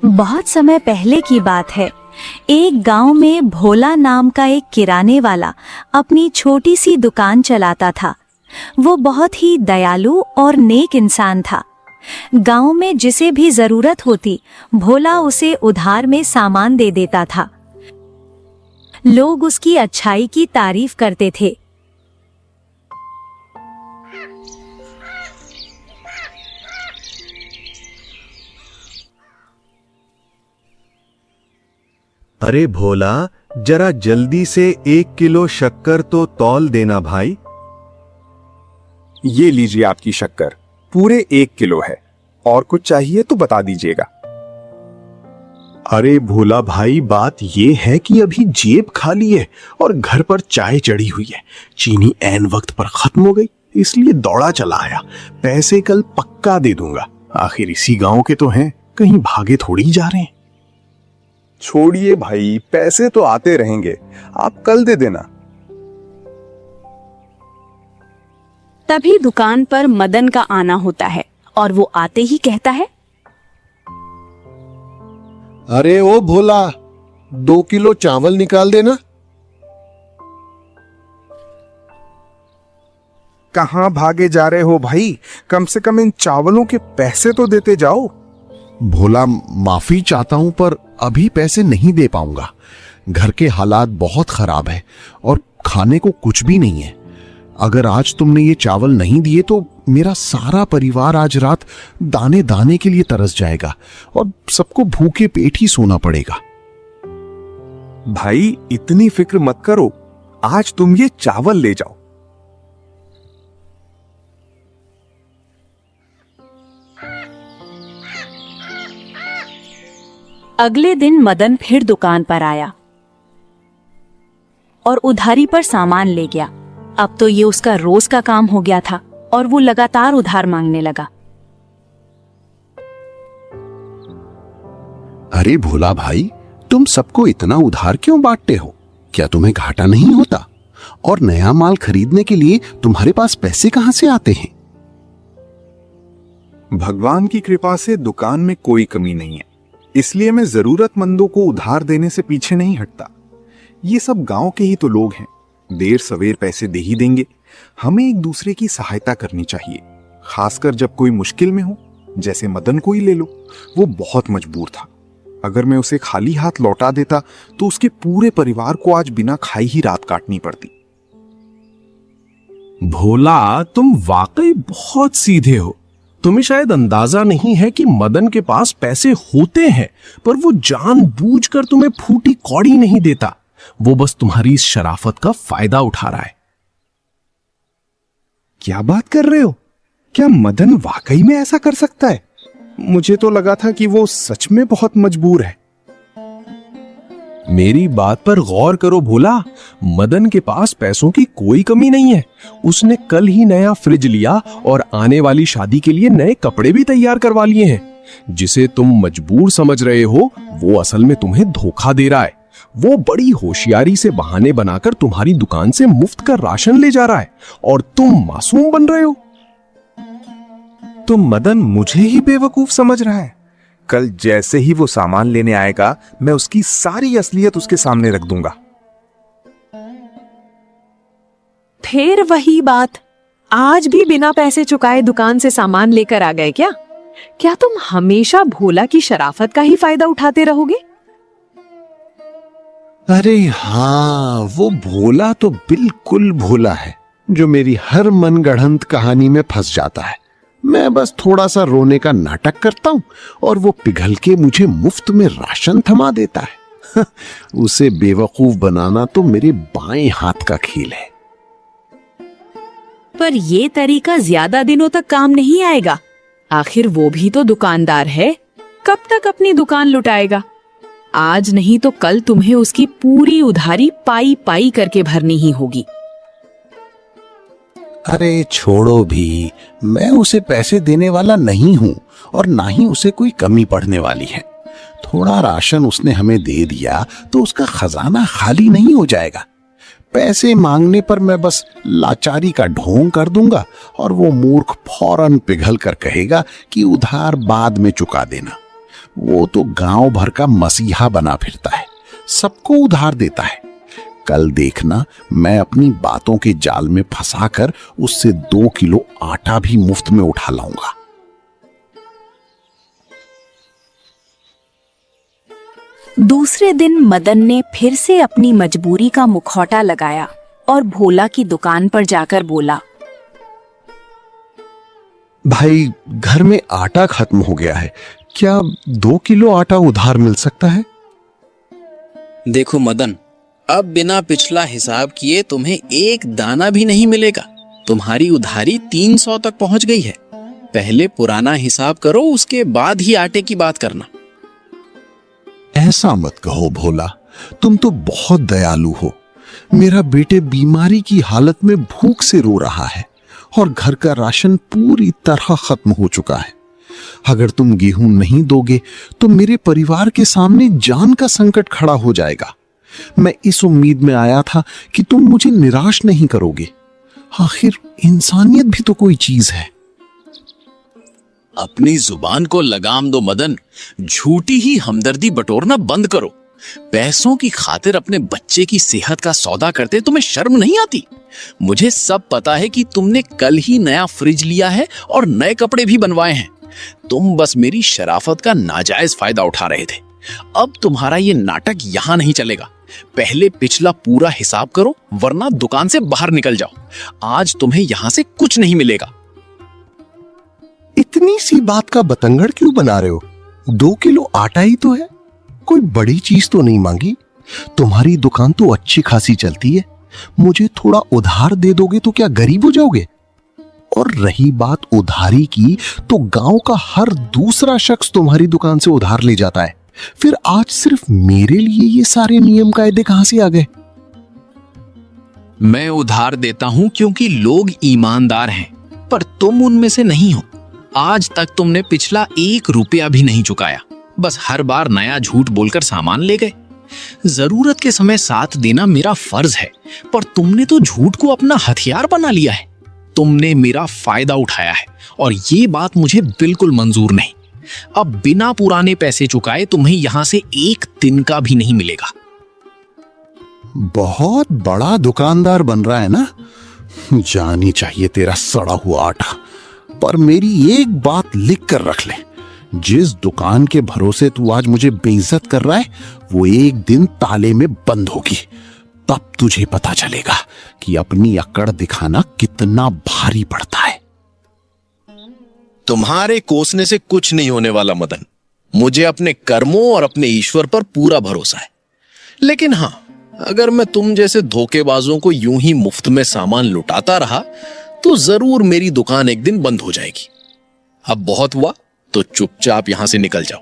बहुत समय पहले की बात है। एक गांव में भोला नाम का एक किराने वाला अपनी छोटी सी दुकान चलाता था। वो बहुत ही दयालु और नेक इंसान था। गांव में जिसे भी जरूरत होती, भोला उसे उधार में सामान दे देता था। लोग उसकी अच्छाई की तारीफ करते थे। अरे भोला, जरा जल्दी से 1 किलो शक्कर तो तौल देना भाई। ये लीजिए आपकी शक्कर, पूरे 1 किलो है। और कुछ चाहिए तो बता दीजिएगा। अरे भोला भाई, बात ये है कि अभी जेब खाली है और घर पर चाय चढ़ी हुई है। चीनी ऐन वक्त पर खत्म हो गई, इसलिए दौड़ा चला आया। पैसे कल पक्का दे दूंगा, आखिर इसी गांव के तो हैं, कहीं भागे थोड़ी जा रहे हैं। छोड़िए भाई, पैसे तो आते रहेंगे, आप कल दे देना। तभी दुकान पर मदन का आना होता है और वो आते ही कहता है, अरे ओ भोला, 2 किलो चावल निकाल देना। कहां भागे जा रहे हो भाई? कम से कम इन चावलों के पैसे तो देते जाओ। भोला, माफी चाहता हूं पर अभी पैसे नहीं दे पाऊंगा। घर के हालात बहुत खराब है और खाने को कुछ भी नहीं है। अगर आज तुमने ये चावल नहीं दिए तो मेरा सारा परिवार आज रात दाने दाने के लिए तरस जाएगा और सबको भूखे पेट ही सोना पड़ेगा। भाई इतनी फिक्र मत करो, आज तुम ये चावल ले जाओ। अगले दिन मदन फिर दुकान पर आया और उधारी पर सामान ले गया। अब तो ये उसका रोज का काम हो गया था और वो लगातार उधार मांगने लगा। अरे भोला भाई, तुम सबको इतना उधार क्यों बांटते हो? क्या तुम्हें घाटा नहीं होता? और नया माल खरीदने के लिए तुम्हारे पास पैसे कहां से आते हैं? भगवान की कृपा से दुकान में कोई कमी नहीं है, इसलिए मैं जरूरतमंदों को उधार देने से पीछे नहीं हटता। ये सब गांव के ही तो लोग हैं, देर सवेर पैसे दे ही देंगे। हमें एक दूसरे की सहायता करनी चाहिए, खासकर जब कोई मुश्किल में हो। जैसे मदन को ही ले लो, वो बहुत मजबूर था। अगर मैं उसे खाली हाथ लौटा देता तो उसके पूरे परिवार को आज बिना खाई ही रात काटनी पड़ती। भोला, तुम वाकई बहुत सीधे हो। तुम्हें शायद अंदाजा नहीं है कि मदन के पास पैसे होते हैं, पर वो जानबूझकर तुम्हें फूटी कौड़ी नहीं देता। वो बस तुम्हारी इस शराफत का फायदा उठा रहा है। क्या बात कर रहे हो? क्या मदन वाकई में ऐसा कर सकता है? मुझे तो लगा था कि वो सच में बहुत मजबूर है। मेरी बात पर गौर करो भोला, मदन के पास पैसों की कोई कमी नहीं है। उसने कल ही नया फ्रिज लिया और आने वाली शादी के लिए नए कपड़े भी तैयार करवा लिए हैं। जिसे तुम मजबूर समझ रहे हो, वो असल में तुम्हें धोखा दे रहा है। वो बड़ी होशियारी से बहाने बनाकर तुम्हारी दुकान से मुफ्त का राशन ले जा रहा है और तुम मासूम बन रहे हो। तो मदन मुझे ही बेवकूफ समझ रहा है। कल जैसे ही वो सामान लेने आएगा, मैं उसकी सारी असलियत उसके सामने रख दूंगा। फिर वही बात, आज भी बिना पैसे चुकाए दुकान से सामान लेकर आ गए क्या? क्या तुम हमेशा भोला की शराफत का ही फायदा उठाते रहोगे? अरे हाँ, वो भोला तो बिल्कुल भोला है, जो मेरी हर मनगढ़ंत कहानी में फंस जाता है। मैं बस थोड़ा सा रोने का नाटक करता हूं और वो पिघल के मुझे मुफ्त में राशन थमा देता है। उसे बेवकूफ बनाना तो मेरे बाएं हाथ का खेल है। पर ये तरीका ज्यादा दिनों तक काम नहीं आएगा। आखिर वो भी तो दुकानदार है, कब तक अपनी दुकान लुटाएगा? आज नहीं तो कल तुम्हें उसकी पूरी उधारी पाई पाई करके भरनी ही होगी। अरे छोड़ो भी, मैं उसे पैसे देने वाला नहीं हूं और ना ही उसे कोई कमी पड़ने वाली है। थोड़ा राशन उसने हमें दे दिया तो उसका खजाना खाली नहीं हो जाएगा। पैसे मांगने पर मैं बस लाचारी का ढोंग कर दूंगा और वो मूर्ख फौरन पिघल कर कहेगा कि उधार बाद में चुका देना। वो तो गांव भर का मसीहा बना फिरता है, सबको उधार देता है। कल देखना, मैं अपनी बातों के जाल में फंसाकर उससे 2 किलो आटा भी मुफ्त में उठा लाऊंगा। दूसरे दिन मदन ने फिर से अपनी मजबूरी का मुखौटा लगाया और भोला की दुकान पर जाकर बोला, भाई, घर में आटा खत्म हो गया है, क्या 2 किलो आटा उधार मिल सकता है? देखो मदन, अब बिना पिछला हिसाब किए तुम्हें एक दाना भी नहीं मिलेगा। तुम्हारी उधारी 300 तक पहुंच गई है। पहले पुराना हिसाब करो, उसके बाद ही आटे की बात करना। ऐसा मत कहो भोला, तुम तो बहुत दयालु हो। मेरा बेटे बीमारी की हालत में भूख से रो रहा है और घर का राशन पूरी तरह खत्म हो चुका है। अगर तुम गेहूं नहीं दोगे तो मेरे परिवार के सामने जान का संकट खड़ा हो जाएगा। मैं इस उम्मीद में आया था कि तुम मुझे निराश नहीं करोगे। आखिर इंसानियत भी तो कोई चीज है। अपनी जुबान को लगाम दो मदन, झूठी ही हमदर्दी बटोरना बंद करो। पैसों की खातिर अपने बच्चे की सेहत का सौदा करते तुम्हें शर्म नहीं आती? मुझे सब पता है कि तुमने कल ही नया फ्रिज लिया है और नए कपड़े भी बनवाए हैं। तुम बस मेरी शराफत का नाजायज फायदा उठा रहे थे। अब तुम्हारा ये नाटक यहां नहीं चलेगा। पहले पिछला पूरा हिसाब करो, वरना दुकान से बाहर निकल जाओ। आज तुम्हें यहां से कुछ नहीं मिलेगा। इतनी सी बात का बतंगड़ क्यों बना रहे हो? 2 किलो आटा ही तो है, कोई बड़ी चीज तो नहीं मांगी। तुम्हारी दुकान तो अच्छी खासी चलती है, मुझे थोड़ा उधार दे दोगे तो क्या गरीब हो जाओगे? और रही बात उधारी की, तो गांव का हर दूसरा शख्स तुम्हारी दुकान से उधार ले जाता है। फिर आज सिर्फ मेरे लिए ये सारे नियम कायदे कहां से आ गए? मैं उधार देता हूं क्योंकि लोग ईमानदार हैं, पर तुम उनमें से नहीं हो। आज तक तुमने पिछला 1 रुपया भी नहीं चुकाया। बस हर बार नया झूठ बोलकर सामान ले गए। जरूरत के समय साथ देना मेरा फर्ज है, पर तुमने तो झूठ को अपना हथियार बना लिया है। तुमने मेरा फायदा उठाया है और ये बात मुझे बिल्कुल मंजूर नहीं। अब बिना पुराने पैसे चुकाए तुम्हें यहां से 1 दिन का भी नहीं मिलेगा। बहुत बड़ा दुकानदार बन रहा है ना? जानी चाहिए तेरा सड़ा हुआ आटा। पर मेरी एक बात लिख कर रख ले, जिस दुकान के भरोसे तू आज मुझे बेइज्जत कर रहा है, वो एक दिन ताले में बंद होगी। तब तुझे पता चलेगा कि अपनी अकड़ दिखाना कितना भारी पड़ता है। तुम्हारे कोसने से कुछ नहीं होने वाला मदन। मुझे अपने कर्मों और अपने ईश्वर पर पूरा भरोसा है। लेकिन हाँ, अगर मैं तुम जैसे धोखेबाजों को यूं ही मुफ्त में सामान लुटाता रहा तो जरूर मेरी दुकान एक दिन बंद हो जाएगी। अब बहुत हुआ, तो चुपचाप यहां से निकल जाओ।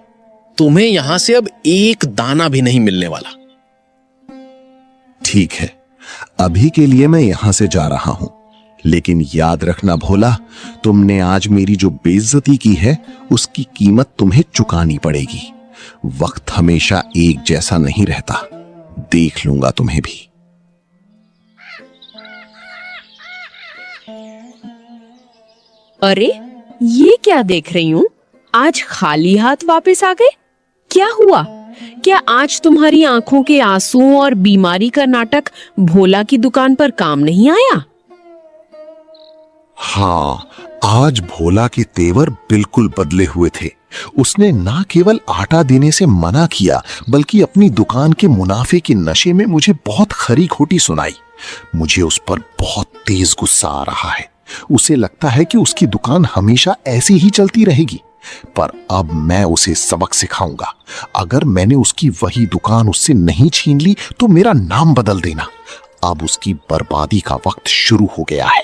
तुम्हें यहां से अब 1 दाना भी नहीं मिलने वाला। ठीक है, अभी के लिए मैं यहां से जा रहा हूं, लेकिन याद रखना भोला, तुमने आज मेरी जो बेइज्जती की है उसकी कीमत तुम्हें चुकानी पड़ेगी। वक्त हमेशा एक जैसा नहीं रहता, देख लूंगा तुम्हें भी। अरे ये क्या देख रही हूँ? आज खाली हाथ वापस आ गए? क्या हुआ? क्या आज तुम्हारी आंखों के आंसू और बीमारी का नाटक भोला की दुकान पर काम नहीं आया? हाँ, आज भोला के तेवर बिल्कुल बदले हुए थे। उसने ना केवल आटा देने से मना किया, बल्कि अपनी दुकान के मुनाफे के नशे में मुझे बहुत खरी खोटी सुनाई। मुझे उस पर बहुत तेज गुस्सा आ रहा है। उसे लगता है कि उसकी दुकान हमेशा ऐसी ही चलती रहेगी। पर अब मैं उसे सबक सिखाऊंगा। अगर मैंने उसकी वही दुकान उससे नहीं छीन ली तो मेरा नाम बदल देना। अब उसकी बर्बादी का वक्त शुरू हो गया है।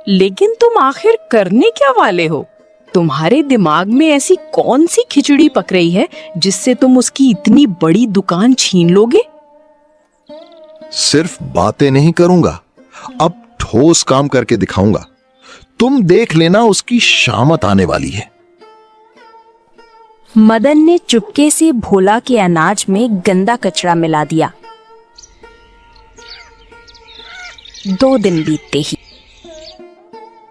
लेकिन तुम आखिर करने क्या वाले हो? तुम्हारे दिमाग में ऐसी कौन सी खिचड़ी पक रही है जिससे तुम उसकी इतनी बड़ी दुकान छीन लोगे? सिर्फ बातें नहीं करूंगा, अब ठोस काम करके दिखाऊंगा। तुम देख लेना, उसकी शामत आने वाली है। मदन ने चुपके से भोला के अनाज में गंदा कचरा मिला दिया। 2 दिन बीतते ही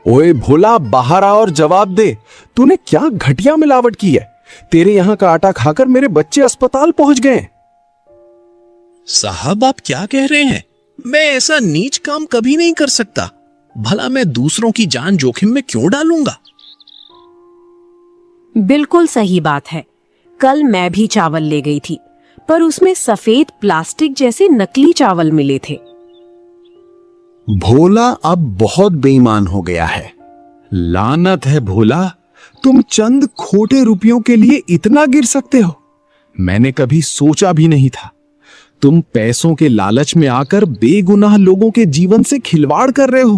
ओए भोला, बाहर आ और जवाब दे। तूने क्या घटिया मिलावट की है? तेरे यहाँ का आटा खाकर मेरे बच्चे अस्पताल पहुंच गए। साहब, आप क्या कह रहे हैं? मैं ऐसा नीच काम कभी नहीं कर सकता। भला मैं दूसरों की जान जोखिम में क्यों डालूंगा? बिल्कुल सही बात है। कल मैं भी चावल ले गई थी, पर उसमें सफेद प्लास्टिक जैसे नकली चावल मिले थे। भोला अब बहुत बेईमान हो गया है। लानत है भोला, तुम चंद खोटे रुपयों के लिए इतना गिर सकते हो। मैंने कभी सोचा भी नहीं था। तुम पैसों के लालच में आकर बेगुनाह लोगों के जीवन से खिलवाड़ कर रहे हो।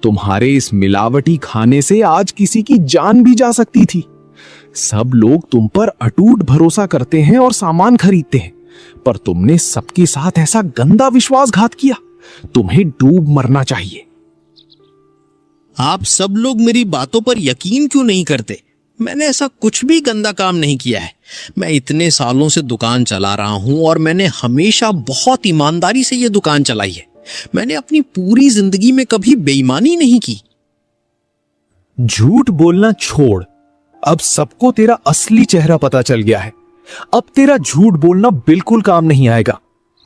तुम्हारे इस मिलावटी खाने से आज किसी की जान भी जा सकती थी। सब लोग तुम पर अटूट भरोसा करते हैं और सामान खरीदते हैं, पर तुमने सबके साथ ऐसा गंदा विश्वासघात किया। तुम्हें डूब मरना चाहिए। आप सब लोग मेरी बातों पर यकीन क्यों नहीं करते? मैंने ऐसा कुछ भी गंदा काम नहीं किया है। मैं इतने सालों से दुकान चला रहा हूं और मैंने हमेशा बहुत ईमानदारी से यह दुकान चलाई है। मैंने अपनी पूरी जिंदगी में कभी बेईमानी नहीं की। झूठ बोलना छोड़। अब सबको तेरा असली चेहरा पता चल गया है। अब तेरा झूठ बोलना बिल्कुल काम नहीं आएगा।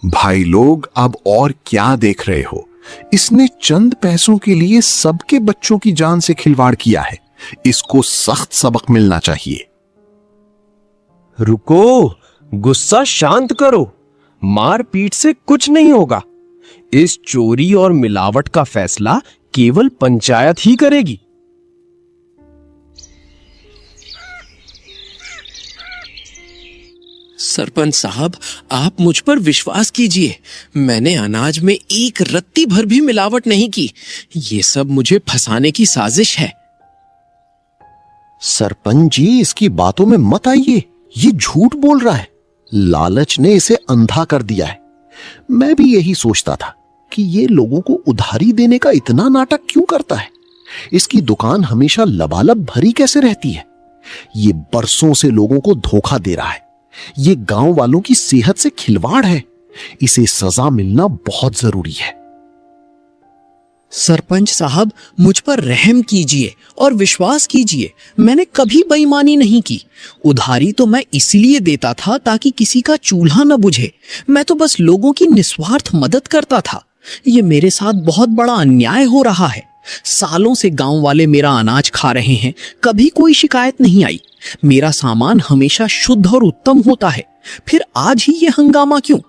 भाई लोग, अब और क्या देख रहे हो? इसने चंद पैसों के लिए सबके बच्चों की जान से खिलवाड़ किया है। इसको सख्त सबक मिलना चाहिए। रुको, गुस्सा शांत करो। मारपीट से कुछ नहीं होगा। इस चोरी और मिलावट का फैसला केवल पंचायत ही करेगी। सरपंच साहब, आप मुझ पर विश्वास कीजिए। मैंने अनाज में एक रत्ती भर भी मिलावट नहीं की। ये सब मुझे फंसाने की साजिश है। सरपंच जी, इसकी बातों में मत आइए। ये झूठ बोल रहा है। लालच ने इसे अंधा कर दिया है। मैं भी यही सोचता था कि ये लोगों को उधारी देने का इतना नाटक क्यों करता है। इसकी दुकान हमेशा लबालब भरी कैसे रहती है? ये बरसों से लोगों को धोखा दे रहा है। ये गांव वालों की सेहत से खिलवाड़ है। इसे सजा मिलना बहुत जरूरी है। सरपंच साहब, मुझ पर रहम कीजिए और विश्वास कीजिए। मैंने कभी बेईमानी नहीं की। उधारी तो मैं इसलिए देता था ताकि किसी का चूल्हा न बुझे। मैं तो बस लोगों की निस्वार्थ मदद करता था। ये मेरे साथ बहुत बड़ा अन्याय हो रहा है। सालों से गांव वाले मेरा अनाज खा रहे हैं, कभी कोई शिकायत नहीं आई। मेरा सामान हमेशा शुद्ध और उत्तम होता है, फिर आज ही ये हंगामा क्यों?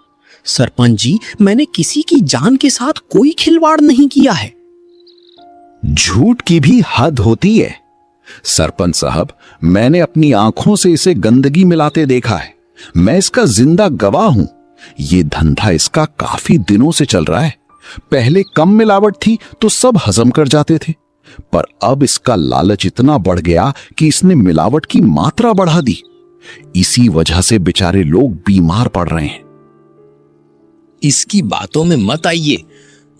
सरपंच जी, मैंने किसी की जान के साथ कोई खिलवाड़ नहीं किया है। झूठ की भी हद होती है। सरपंच साहब, मैंने अपनी आंखों से इसे गंदगी मिलाते देखा है। मैं इसका जिंदा गवाह हूं। ये धंधा इसका काफी दिनों से चल रहा है। पहले कम मिलावट थी तो सब हजम कर जाते थे, पर अब इसका लालच इतना बढ़ गया कि इसने मिलावट की मात्रा बढ़ा दी। इसी वजह से बेचारे लोग बीमार पड़ रहे हैं। इसकी बातों में मत आइए।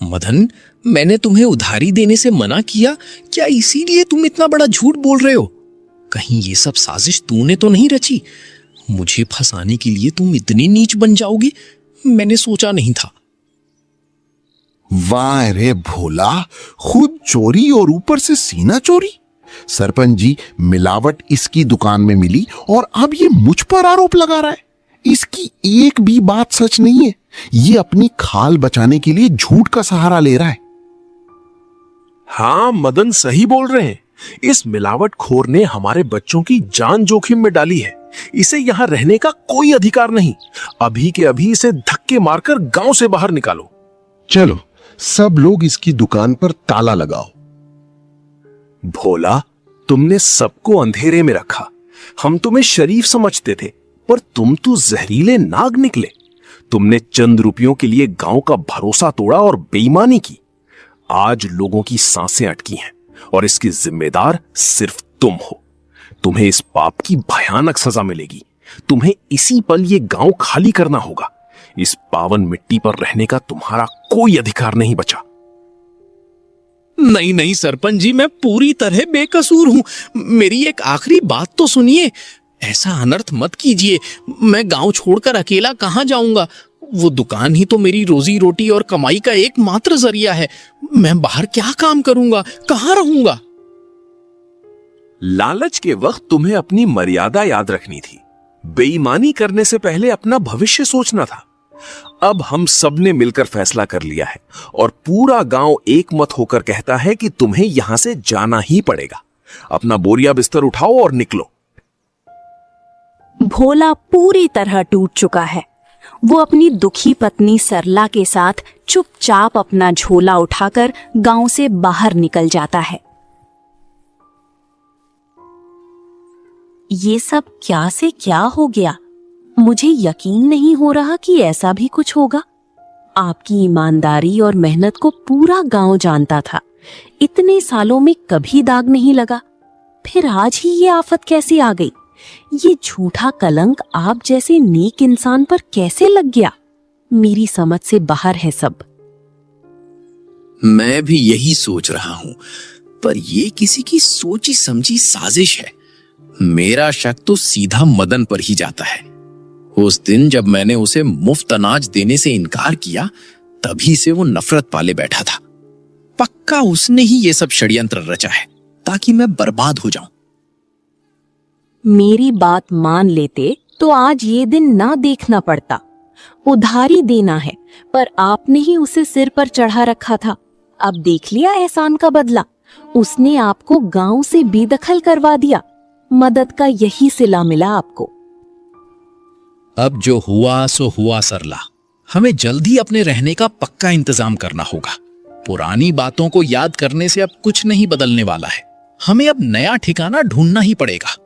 मदन, मैंने तुम्हें उधारी देने से मना किया क्या? इसीलिए तुम इतना बड़ा झूठ बोल रहे हो? कहीं ये सब साजिश तूने तो नहीं रची? मुझे फंसाने के लिए तुम इतनी नीच बन जाओगे, मैंने सोचा नहीं था। वाह रे भोला, खुद चोरी और ऊपर से सीना चोरी। सरपंच जी, मिलावट इसकी दुकान में मिली और अब ये मुझ पर आरोप लगा रहा है। इसकी एक भी बात सच नहीं है। ये अपनी खाल बचाने के लिए झूठ का सहारा ले रहा है। हाँ, मदन सही बोल रहे हैं। इस मिलावटखोर ने हमारे बच्चों की जान जोखिम में डाली है। इसे यहाँ रहने का कोई अधिकार नहीं। अभी के अभी इसे धक्के मारकर गांव से बाहर निकालो। चलो, सब लोग इसकी दुकान पर ताला लगाओ। भोला, तुमने सबको अंधेरे में रखा। हम तुम्हें शरीफ समझते थे, पर तुम तो जहरीले नाग निकले। तुमने चंद रुपयों के लिए गांव का भरोसा तोड़ा और बेईमानी की। आज लोगों की सांसें अटकी हैं और इसकी जिम्मेदार सिर्फ तुम हो। तुम्हें इस पाप की भयानक सजा मिलेगी। तुम्हें इसी पल ये गांव खाली करना होगा। इस पावन मिट्टी पर रहने का तुम्हारा कोई अधिकार नहीं बचा। नहीं नहीं सरपंच जी, मैं पूरी तरह बेकसूर हूं। मेरी एक आखिरी बात तो सुनिए। ऐसा अनर्थ मत कीजिए। मैं गांव छोड़कर अकेला कहां जाऊंगा? वो दुकान ही तो मेरी रोजी रोटी और कमाई का एकमात्र जरिया है। मैं बाहर क्या काम करूंगा, कहां रहूंगा? लालच के वक्त तुम्हें अपनी मर्यादा याद रखनी थी। बेईमानी करने से पहले अपना भविष्य सोचना था। अब हम सब ने मिलकर फैसला कर लिया है और पूरा गांव एक मत होकर कहता है कि तुम्हें यहां से जाना ही पड़ेगा। अपना बोरिया बिस्तर उठाओ और निकलो। भोला पूरी तरह टूट चुका है। वो अपनी दुखी पत्नी सरला के साथ चुपचाप अपना झोला उठाकर गांव से बाहर निकल जाता है। ये सब क्या से क्या हो गया? मुझे यकीन नहीं हो रहा कि ऐसा भी कुछ होगा। आपकी ईमानदारी और मेहनत को पूरा गांव जानता था। इतने सालों में कभी दाग नहीं लगा, फिर आज ही ये आफत कैसे आ गई? ये झूठा कलंक आप जैसे नेक इंसान पर कैसे लग गया? मेरी समझ से बाहर है सब। मैं भी यही सोच रहा हूं, पर ये किसी की सोची समझी साजिश है। मेरा शक तो सीधा मदन पर ही जाता है। उस दिन जब मैंने उसे मुफ्त अनाज देने से इनकार किया, तभी से वो नफरत पाले बैठा था। पक्का उसने ही ये सब षड्यंत्र रचा है ताकि मैं बर्बाद हो जाऊं। मेरी बात मान लेते तो आज ये दिन ना देखना पड़ता। उधारी देना है, पर आपने ही उसे सिर पर चढ़ा रखा था। अब देख लिया एहसान का बदला। उसने आपको गांव से बेदखल करवा दिया। मदद का यही सिला मिला आपको। अब जो हुआ सो हुआ सरला। हमें जल्दी अपने रहने का पक्का इंतजाम करना होगा। पुरानी बातों को याद करने से अब कुछ नहीं बदलने वाला है। हमें अब नया ठिकाना ढूंढना ही पड़ेगा।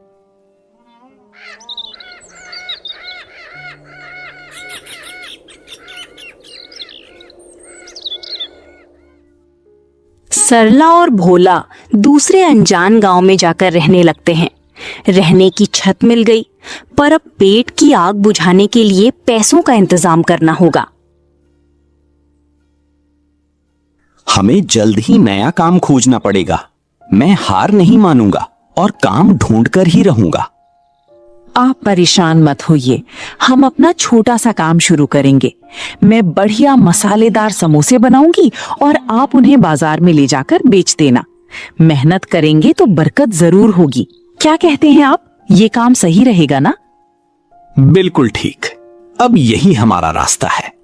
सरला और भोला दूसरे अनजान गांव में जाकर रहने लगते हैं। रहने की छत मिल गई, पर अब पेट की आग बुझाने के लिए पैसों का इंतजाम करना होगा। हमें जल्द ही नया काम खोजना पड़ेगा। मैं हार नहीं मानूंगा और काम ढूंढकर ही रहूंगा। आप परेशान मत होइए, हम अपना छोटा सा काम शुरू करेंगे। मैं बढ़िया मसालेदार समोसे बनाऊंगी और आप उन्हें बाजार में ले जाकर बेच देना। मेहनत करेंगे तो बरकत जरूर होगी। क्या कहते हैं आप? ये काम सही रहेगा ना? बिल्कुल ठीक। अब यही हमारा रास्ता है।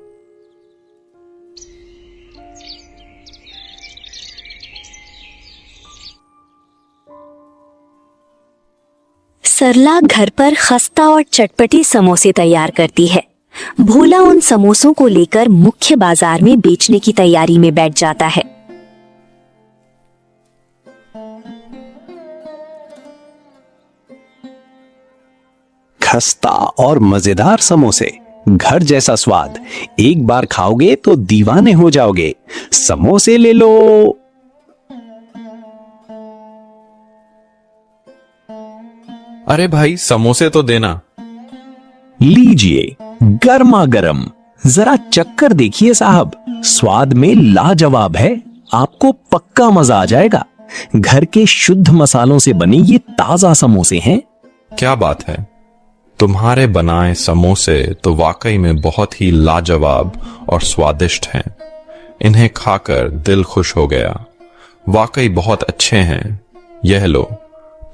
सरला घर पर खस्ता और चटपटी समोसे तैयार करती है। भोला उन समोसों को लेकर मुख्य बाजार में बेचने की तैयारी में बैठ जाता है। खस्ता और मजेदार समोसे, घर जैसा स्वाद। एक बार खाओगे तो दीवाने हो जाओगे। समोसे ले लो। अरे भाई, समोसे तो देना। लीजिए, गर्मा गर्म। जरा चक्कर देखिए साहब, स्वाद में लाजवाब है। आपको पक्का मजा आ जाएगा। घर के शुद्ध मसालों से बने ये ताजा समोसे हैं। क्या बात है, तुम्हारे बनाए समोसे तो वाकई में बहुत ही लाजवाब और स्वादिष्ट हैं। इन्हें खाकर दिल खुश हो गया। वाकई बहुत अच्छे हैं। यह लो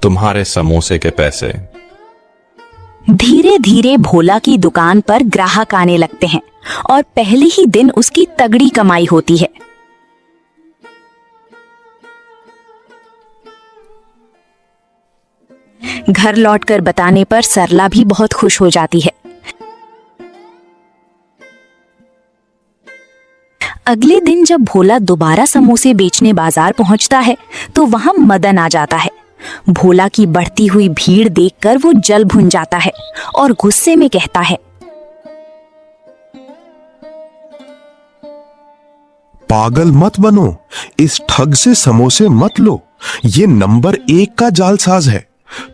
तुम्हारे समोसे के पैसे। धीरे धीरे भोला की दुकान पर ग्राहक आने लगते हैं और पहले ही दिन उसकी तगड़ी कमाई होती है। घर लौटकर बताने पर सरला भी बहुत खुश हो जाती है। अगले दिन जब भोला दोबारा समोसे बेचने बाजार पहुंचता है तो वहां मदन आ जाता है। भोला की बढ़ती हुई भीड़ देखकर वो जल भुन जाता है और गुस्से में कहता है, पागल मत बनो, इस ठग से समोसे मत लो। ये नंबर 1 का जालसाज है।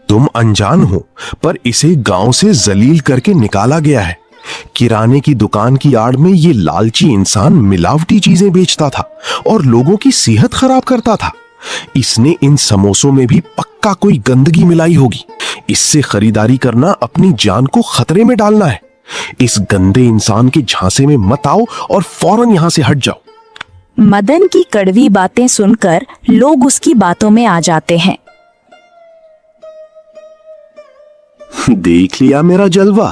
तुम अनजान हो, पर इसे गांव से जलील करके निकाला गया है। किराने की दुकान की आड़ में ये लालची इंसान मिलावटी चीजें बेचता था और लोगों की सेहत खराब करता था। इसने इन समोसों में भी पक्का कोई गंदगी मिलाई होगी। इससे खरीदारी करना अपनी जान को खतरे में डालना है। इस गंदे इंसान के झांसे में मत आओ और फौरन यहां से हट जाओ। मदन की कड़वी बातें सुनकर लोग उसकी बातों में आ जाते हैं। देख लिया मेरा जलवा,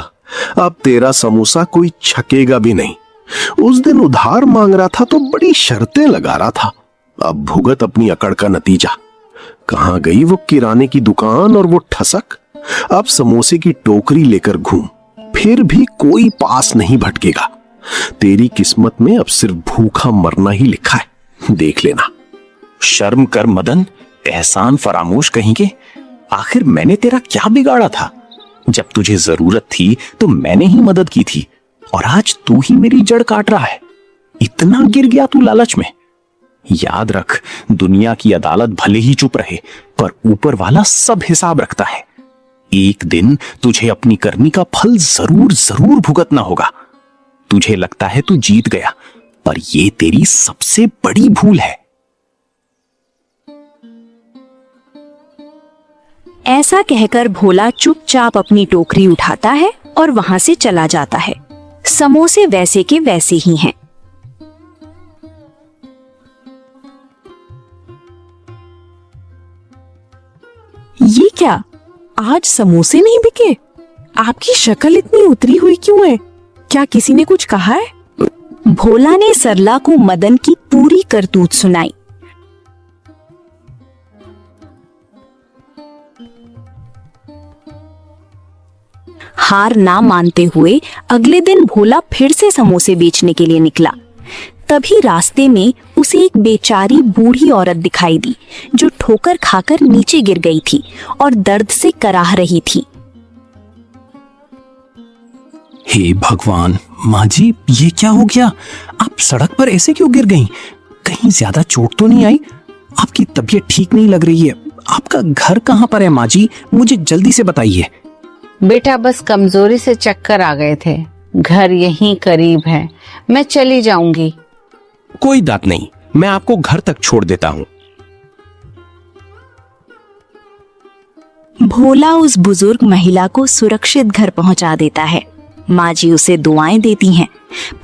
अब तेरा समोसा कोई छकेगा भी नहीं। उस दिन उधार मांग रहा था तो बड़ी शर्तें लगा रहा था, अब भुगत अपनी अकड़ का नतीजा। कहां गई वो किराने की दुकान और वो ठसक? अब समोसे की टोकरी लेकर घूम, फिर भी कोई पास नहीं भटकेगा। तेरी किस्मत में अब सिर्फ भूखा मरना ही लिखा है, देख लेना। शर्म कर मदन, एहसान फरामोश कहीं के। आखिर मैंने तेरा क्या बिगाड़ा था? जब तुझे जरूरत थी तो मैंने ही मदद की थी, और आज तू ही मेरी जड़ काट रहा है। इतना गिर गया तू लालच में? याद रख, दुनिया की अदालत भले ही चुप रहे, पर ऊपर वाला सब हिसाब रखता है। एक दिन तुझे अपनी करनी का फल जरूर जरूर भुगतना होगा। तुझे लगता है तू जीत गया, पर यह तेरी सबसे बड़ी भूल है। ऐसा कहकर भोला चुपचाप अपनी टोकरी उठाता है और वहां से चला जाता है। समोसे वैसे के वैसे ही हैं। ये क्या, आज समोसे नहीं बिके? आपकी शक्ल इतनी उतरी हुई क्यों है? क्या किसी ने कुछ कहा है? भोला ने सरला को मदन की पूरी करतूत सुनाई। हार ना मानते हुए अगले दिन भोला फिर से समोसे बेचने के लिए निकला। तभी रास्ते में उसे एक बेचारी बूढ़ी औरत दिखाई दी, जो ठोकर खाकर नीचे गिर गई थी और दर्द से कराह रही थी। हे भगवान, माँ जी, ये क्या हो गया? आप सड़क पर ऐसे क्यों गिर गईं? कहीं ज्यादा चोट तो नहीं आई? आपकी तबीयत ठीक नहीं लग रही है। आपका घर कहाँ पर है माँ जी? मुझे जल्दी से बताइए। बेटा, बस कमजोरी से चक्कर आ गए थे। घर यहीं करीब है, मैं चली जाऊंगी। कोई बात नहीं, मैं आपको घर तक छोड़ देता हूँ। भोला उस बुजुर्ग महिला को सुरक्षित घर पहुंचा देता है। माँ जी उसे दुआएं देती हैं,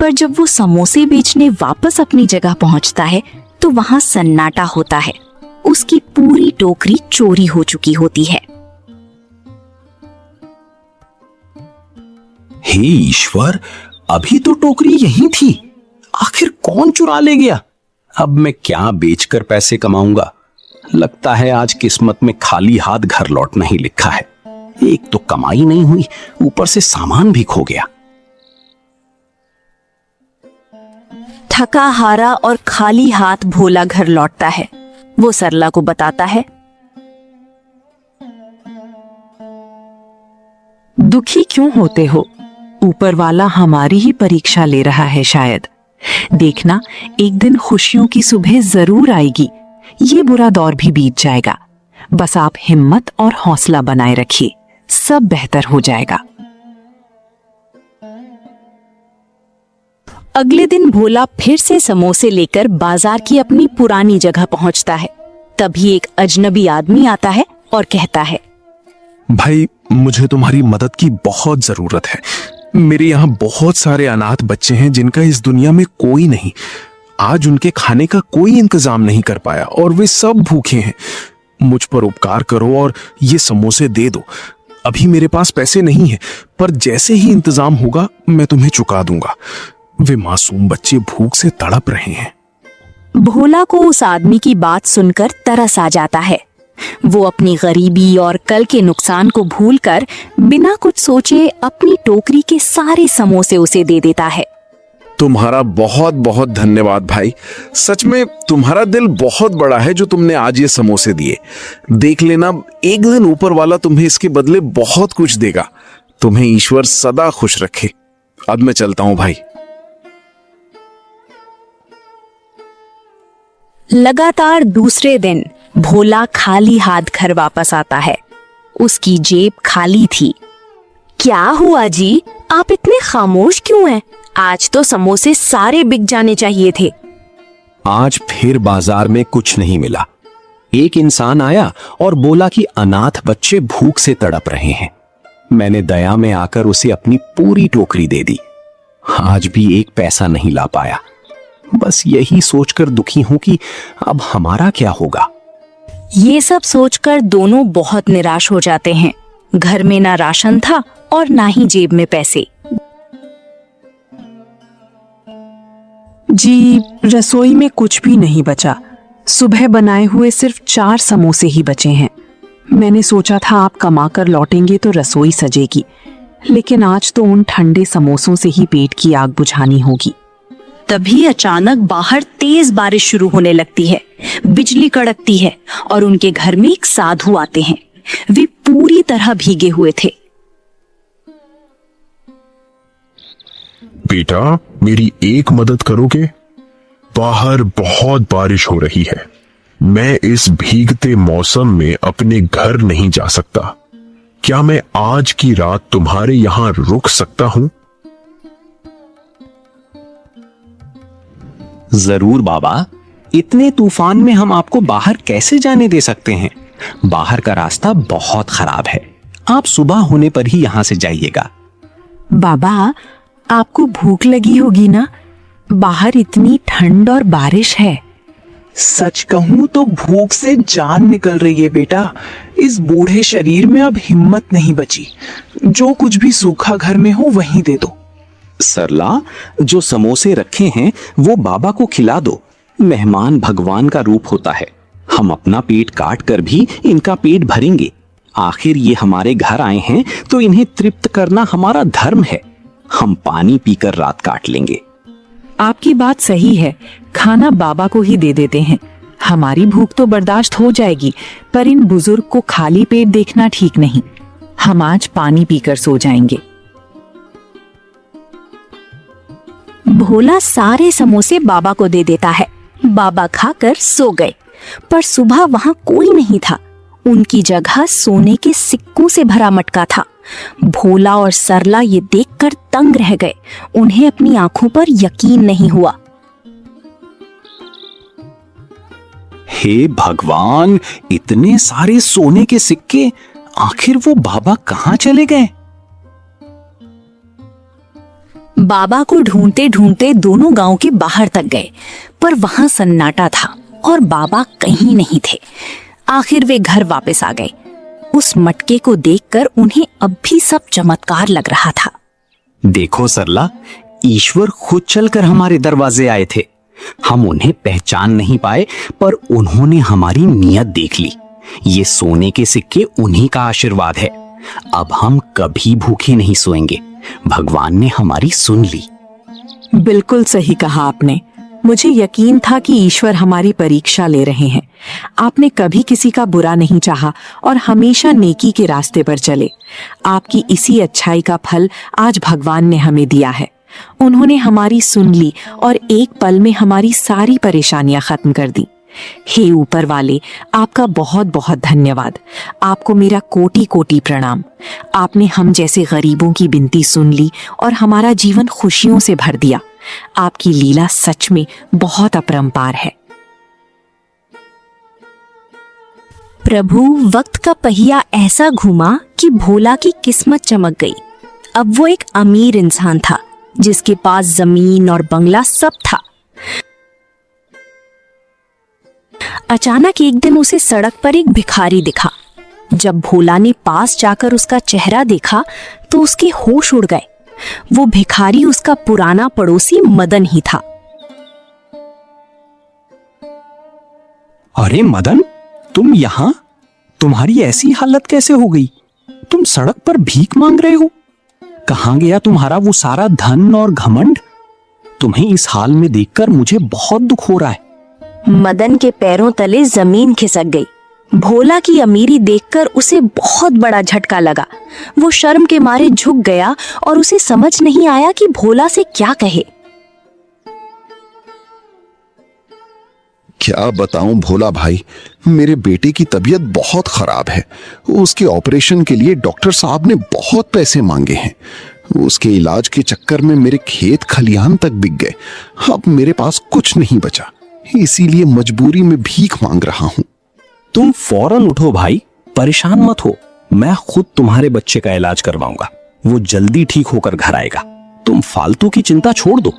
पर जब वो समोसे बेचने वापस अपनी जगह पहुंचता है तो वहां सन्नाटा होता है। उसकी पूरी टोकरी चोरी हो चुकी होती है। हे ईश्वर, अभी तो टोकरी यहीं थी, आखिर कौन चुरा ले गया? अब मैं क्या बेचकर पैसे कमाऊंगा? लगता है आज किस्मत में खाली हाथ घर लौटना ही लिखा है। एक तो कमाई नहीं हुई, ऊपर से सामान भी खो गया। थका हारा और खाली हाथ भोला घर लौटता है। वो सरला को बताता है। दुखी क्यों होते हो? ऊपर वाला हमारी ही परीक्षा ले रहा है शायद। देखना, एक दिन खुशियों की सुबह जरूर आएगी। ये बुरा दौर भी बीत जाएगा। बस आप हिम्मत और हौसला बनाए रखिए, सब बेहतर हो जाएगा। अगले दिन भोला फिर से समोसे लेकर बाजार की अपनी पुरानी जगह पहुंचता है। तभी एक अजनबी आदमी आता है और कहता है, भाई, मुझे तुम्हारी मदद की बहुत जरूरत है। मेरे यहाँ बहुत सारे अनाथ बच्चे हैं जिनका इस दुनिया में कोई नहीं। आज उनके खाने का कोई इंतजाम नहीं कर पाया और वे सब भूखे हैं। मुझ पर उपकार करो और ये समोसे दे दो। अभी मेरे पास पैसे नहीं हैं, पर जैसे ही इंतजाम होगा मैं तुम्हें चुका दूंगा। वे मासूम बच्चे भूख से तड़प रहे हैं। भोला को उस आदमी की बात सुनकर तरस आ जाता है। वो अपनी गरीबी और कल के नुकसान को भूलकर बिना कुछ सोचे अपनी टोकरी के सारे समोसे उसे दे देता है। तुम्हारा बहुत बहुत धन्यवाद भाई। सच में तुम्हारा दिल बहुत बड़ा है जो तुमने आज ये समोसे दिए। देख लेना, एक दिन ऊपर वाला तुम्हें इसके बदले बहुत कुछ देगा। तुम्हें ईश्वर सदा खुश रखे। अब मैं चलता हूं भाई। लगातार दूसरे दिन भोला खाली हाथ घर वापस आता है। उसकी जेब खाली थी। क्या हुआ जी, आप इतने खामोश क्यों हैं? आज तो समोसे सारे बिक जाने चाहिए थे। आज फिर बाजार में कुछ नहीं मिला। एक इंसान आया और बोला कि अनाथ बच्चे भूख से तड़प रहे हैं। मैंने दया में आकर उसे अपनी पूरी टोकरी दे दी। आज भी एक पैसा नहीं ला पाया। बस यही सोचकर दुखी हूं कि अब हमारा क्या होगा। ये सब सोचकर दोनों बहुत निराश हो जाते हैं। घर में ना राशन था और ना ही जेब में पैसे। जी, रसोई में कुछ भी नहीं बचा। सुबह बनाए हुए सिर्फ 4 समोसे ही बचे हैं। मैंने सोचा था आप कमा कर लौटेंगे तो रसोई सजेगी, लेकिन आज तो उन ठंडे समोसों से ही पेट की आग बुझानी होगी। तभी अचानक बाहर तेज बारिश शुरू होने लगती है, बिजली कड़कती है और उनके घर में एक साधु आते हैं। वे पूरी तरह भीगे हुए थे। बेटा, मेरी एक मदद करोगे? बाहर बहुत बारिश हो रही है। मैं इस भीगते मौसम में अपने घर नहीं जा सकता। क्या मैं आज की रात तुम्हारे यहां रुक सकता हूं? जरूर बाबा, इतने तूफान में हम आपको बाहर कैसे जाने दे सकते हैं? बाहर का रास्ता बहुत खराब है। आप सुबह होने पर ही यहां से जाइएगा। बाबा, आपको भूख लगी होगी ना? बाहर इतनी ठंड और बारिश है। सच कहूं तो भूख से जान निकल रही है बेटा। इस बूढ़े शरीर में अब हिम्मत नहीं बची। जो कुछ भी सूखा घर में हो वहीं दे दो। सरला, जो समोसे रखे हैं वो बाबा को खिला दो। मेहमान भगवान का रूप होता है। हम अपना पेट काट कर भी इनका पेट भरेंगे। आखिर ये हमारे घर आए हैं तो इन्हें तृप्त करना हमारा धर्म है। हम पानी पीकर रात काट लेंगे। आपकी बात सही है, खाना बाबा को ही दे देते हैं। हमारी भूख तो बर्दाश्त हो जाएगी, पर इन बुजुर्ग को खाली पेट देखना ठीक नहीं। हम आज पानी पीकर सो जाएंगे। भोला सारे समोसे बाबा को दे देता है। बाबा खाकर सो गए, पर सुबह वहां कोई नहीं था। उनकी जगह सोने के सिक्कों से भरा मटका था। भोला और सरला ये देखकर तंग रह गए। उन्हें अपनी आंखों पर यकीन नहीं हुआ। हे भगवान, इतने सारे सोने के सिक्के! आखिर वो बाबा कहाँ चले गए? बाबा को ढूंढते ढूंढते दोनों गांव के बाहर तक गए, पर वहां सन्नाटा था और बाबा कहीं नहीं थे। आखिर वे घर वापस आ गए। उस मटके को देखकर उन्हें अब भी सब चमत्कार लग रहा था। देखो सरला, ईश्वर खुद चलकर हमारे दरवाजे आए थे। हम उन्हें पहचान नहीं पाए, पर उन्होंने हमारी नियत देख ली। ये सोने के सिक्के उन्हीं का आशीर्वाद है। अब हम कभी भूखे नहीं सोएंगे। भगवान ने हमारी सुन ली। बिल्कुल सही कहा आपने। मुझे यकीन था कि ईश्वर हमारी परीक्षा ले रहे हैं। आपने कभी किसी का बुरा नहीं चाहा और हमेशा नेकी के रास्ते पर चले। आपकी इसी अच्छाई का फल आज भगवान ने हमें दिया है। उन्होंने हमारी सुन ली और एक पल में हमारी सारी परेशानियां खत्म कर दी। हे ऊपर वाले, आपका बहुत बहुत धन्यवाद। आपको मेरा कोटि कोटि प्रणाम। आपने हम जैसे गरीबों की विनती सुन ली और हमारा जीवन खुशियों से भर दिया। आपकी लीला सच में बहुत अपरंपार है। प्रभु, वक्त का पहिया ऐसा घूमा कि भोला की किस्मत चमक गई। अब वो एक अमीर इंसान था, जिसके पास जमीन और बंगला सब था। अचानक एक दिन उसे सड़क पर एक भिखारी दिखा। जब भोला ने पास जाकर उसका चेहरा देखा तो उसके होश उड़ गए। वो भिखारी उसका पुराना पड़ोसी मदन ही था। अरे मदन, तुम यहाँ? तुम्हारी ऐसी हालत कैसे हो गई? तुम सड़क पर भीख मांग रहे हो। कहाँ गया तुम्हारा वो सारा धन और घमंड? तुम्हें इस हाल में देखकर मुझे बहुत दुख हो रहा है। मदन के पैरों तले जमीन खिसक गई। भोला की अमीरी देखकर उसे बहुत बड़ा झटका लगा। वो शर्म के मारे झुक गया और उसे समझ नहीं आया कि भोला से क्या कहे। क्या बताऊं भोला भाई, मेरे बेटे की तबीयत बहुत खराब है। उसके ऑपरेशन के लिए डॉक्टर साहब ने बहुत पैसे मांगे हैं। उसके इलाज के चक्कर में मेरे खेत खलिहान तक बिक गए। अब मेरे पास कुछ नहीं बचा, इसीलिए मजबूरी में भीख मांग रहा हूं। तुम फौरन उठो भाई, परेशान मत हो। मैं खुद तुम्हारे बच्चे का इलाज करवाऊंगा। वो जल्दी ठीक होकर घर आएगा। तुम फालतू की चिंता छोड़ दो।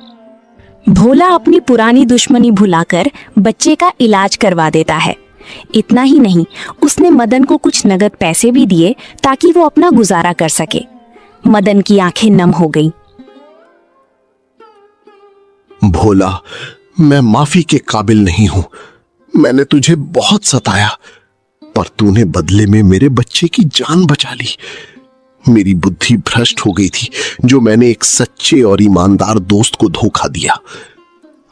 भोला अपनी पुरानी दुश्मनी भुलाकर बच्चे का इलाज करवा देता है। इतना ही नहीं, उसने मदन को कुछ नगद पैसे भी दिए ताकि वो अपना गुजारा कर सके। मदन की आंखें नम हो गईं। भोला, मैं माफी के काबिल नहीं हूं। मैंने तुझे बहुत सताया, पर तूने बदले में मेरे बच्चे की जान बचा ली। मेरी बुद्धि भ्रष्ट हो गई थी जो मैंने एक सच्चे और ईमानदार दोस्त को धोखा दिया।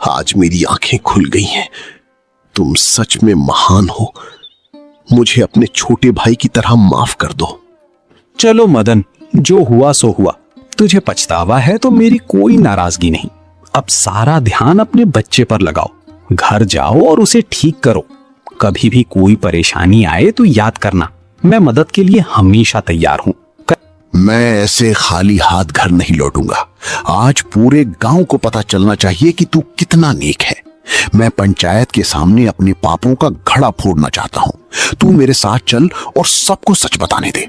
आज मेरी आंखें खुल गई हैं। तुम सच में महान हो। मुझे अपने छोटे भाई की तरह माफ कर दो। चलो मदन, जो हुआ सो हुआ। तुझे पछतावा है तो मेरी कोई नाराजगी नहीं। अब सारा ध्यान अपने बच्चे पर लगाओ। घर जाओ और उसे ठीक करो। कभी भी कोई परेशानी आए तो याद करना, मैं मदद के लिए हमेशा तैयार हूं। मैं ऐसे खाली हाथ घर नहीं लौटूंगा। आज पूरे गांव को पता चलना चाहिए कि तू कितना नेक है। मैं पंचायत के सामने अपने पापों का घड़ा फोड़ना चाहता हूं। तू मेरे साथ चल और सबको सच बताने दे।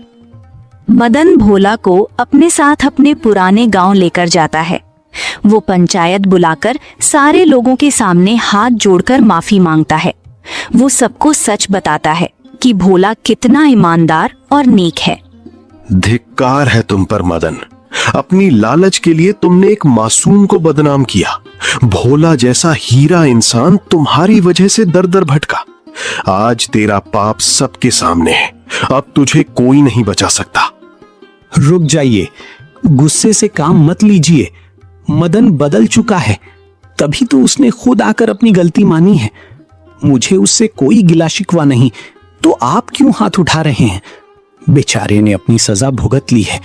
मदन भोला को अपने साथ अपने पुराने गांव लेकर जाता है। वो पंचायत बुलाकर सारे लोगों के सामने हाथ जोड़कर माफी मांगता है। वो सबको सच बताता है कि भोला कितना ईमानदार और नेक है। धिक्कार है तुम पर मदन। अपनी लालच के लिए तुमने एक मासूम को बदनाम किया। भोला जैसा हीरा इंसान तुम्हारी वजह से दर दर भटका। आज तेरा पाप सबके सामने है। अब तुझे कोई नहीं बचा सकता। रुक जाइए, गुस्से से काम मत लीजिए। मदन बदल चुका है, तभी तो उसने खुद आकर अपनी गलती मानी है। मुझे उससे कोई गिला शिकवा नहीं, तो आप क्यों हाथ उठा रहे हैं? बेचारे ने अपनी सजा भुगत ली है।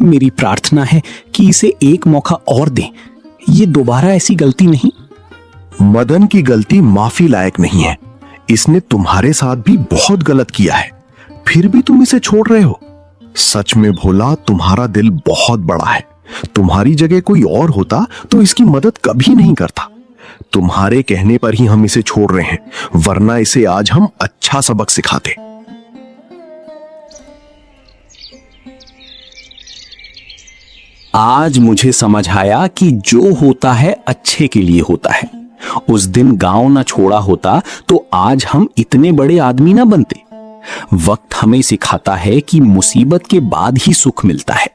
मेरी प्रार्थना है कि इसे एक मौका और दें। ये दोबारा ऐसी गलती नहीं। मदन की गलती माफी लायक नहीं है। इसने तुम्हारे साथ भी बहुत गलत किया है, फिर भी तुम इसे छोड़ रहे हो। सच में भोला, तुम्हारा दिल बहुत बड़ा है। तुम्हारी जगह कोई और होता तो इसकी मदद कभी नहीं करता। तुम्हारे कहने पर ही हम इसे छोड़ रहे हैं, वरना इसे आज हम अच्छा सबक सिखाते। आज मुझे समझ आया कि जो होता है अच्छे के लिए होता है। उस दिन गांव ना छोड़ा होता तो आज हम इतने बड़े आदमी ना बनते। वक्त हमें सिखाता है कि मुसीबत के बाद ही सुख मिलता है।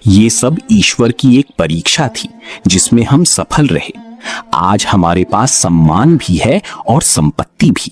ये सब ईश्वर की एक परीक्षा थी जिसमें हम सफल रहे। आज हमारे पास सम्मान भी है और संपत्ति भी।